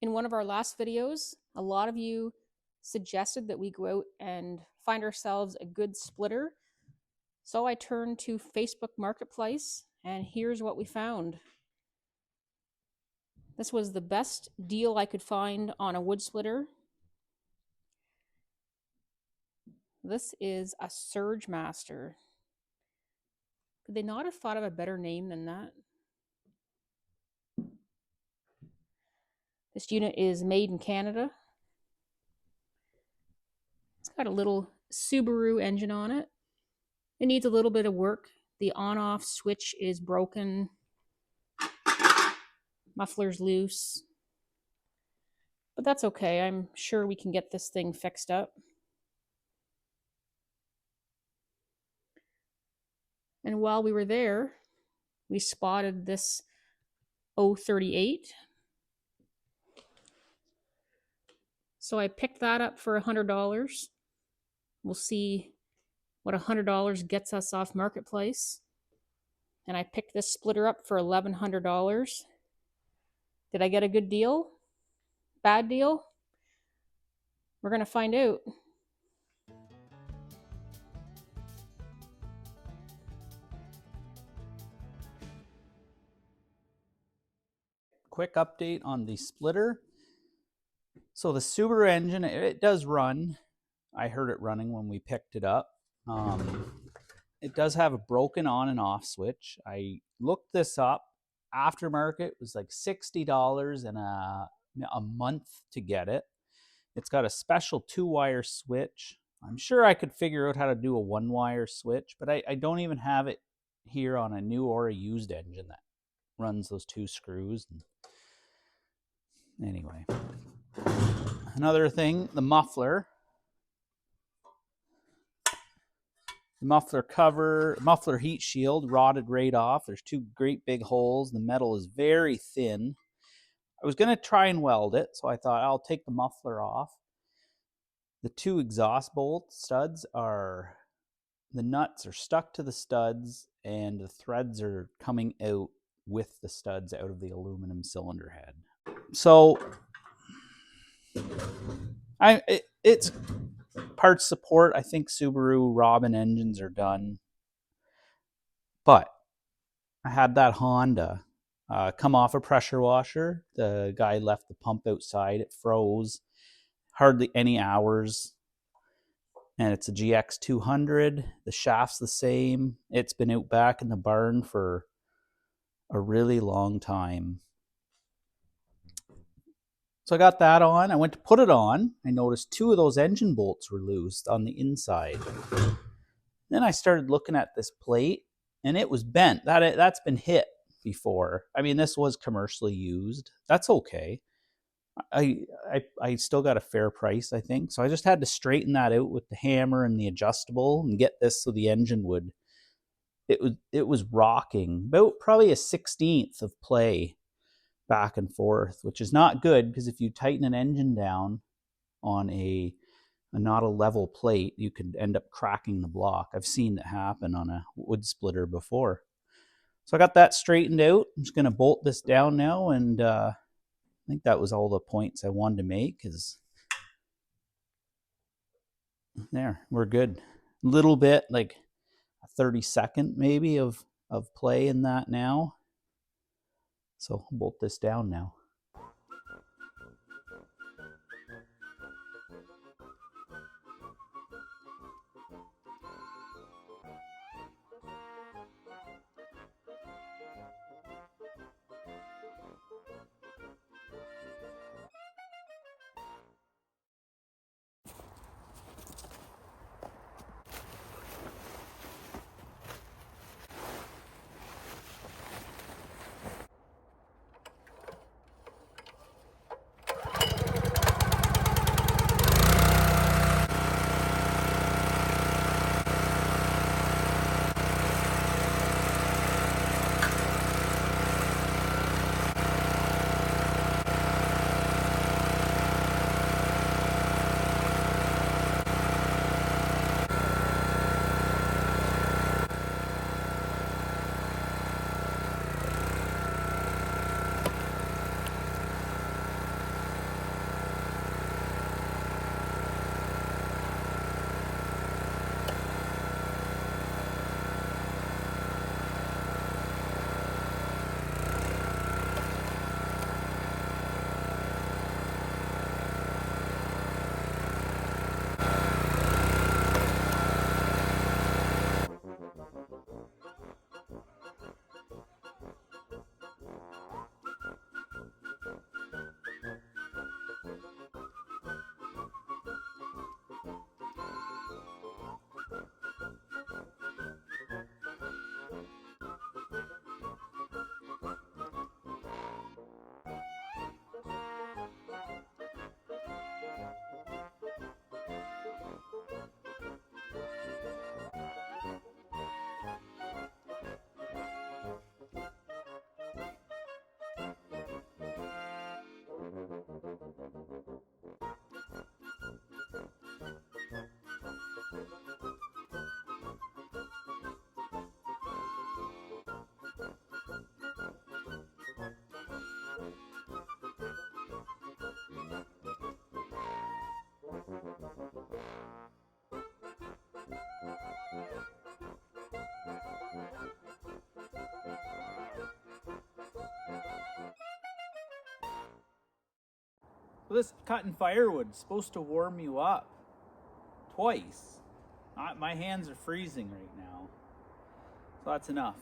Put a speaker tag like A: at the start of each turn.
A: In one of our last videos, a lot of you suggested that we go out and find ourselves a good splitter. So I turned to Facebook Marketplace, and here's what we found. This was the best deal I could find on a wood splitter. This is a Surge Master. Could they not have thought of a better name than that? This unit is made in Canada. It's got a little Subaru engine on it. It needs a little bit of work. The on-off switch is broken. Muffler's loose. But that's okay. I'm sure we can get this thing fixed up. And while we were there, we spotted this 038. So I picked that up for $100. We'll see what $100 gets us off Marketplace. And I picked this splitter up for $1,100. Did I get a good deal? Bad deal? We're going to find out.
B: Quick update on the splitter. So the Subaru engine, it does run. I heard it running when we picked it up. It does have a broken on and off switch. I looked this up. Aftermarket was like $60 and a month to get it. It's got a special 2-wire switch. I'm sure I could figure out how to do a 1-wire switch, but I don't even have it here on a new or a used engine that runs those 2 screws. Anyway, another thing, the muffler. The muffler cover, muffler heat shield rotted right off. There's 2 great big holes. The metal is very thin. I was going to try and weld it, so I thought I'll take the muffler off. The 2 exhaust bolt studs are, the nuts are stuck to the studs and the threads are coming out with the studs out of the aluminum cylinder head. So it's parts support. I think Subaru Robin engines are done. But I had that Honda come off a pressure washer. The guy left the pump outside. It froze. Hardly any hours. And it's a GX 200. The shaft's the same. It's been out back in the barn for a really long time. So I got that on. I went to put it on. I noticed 2 of those engine bolts were loose on the inside. Then I started looking at this plate, and it was bent. That's been hit before. I mean, this was commercially used. That's okay. I still got a fair price, I think. So I just had to straighten that out with the hammer and the adjustable and get this so the engine would. It was rocking about probably a 1/16 of play back and forth, which is not good because if you tighten an engine down on a not a level plate, you could end up cracking the block. I've seen that happen on a wood splitter before. So I got that straightened out. I'm just going to bolt this down now, and I think that was all the points I wanted to make. Is there, we're good. A little bit, like a 32nd maybe of play in that now. So I'll bolt this down now. So this cutting firewood is supposed to warm you up twice. My hands are freezing right now. So that's enough.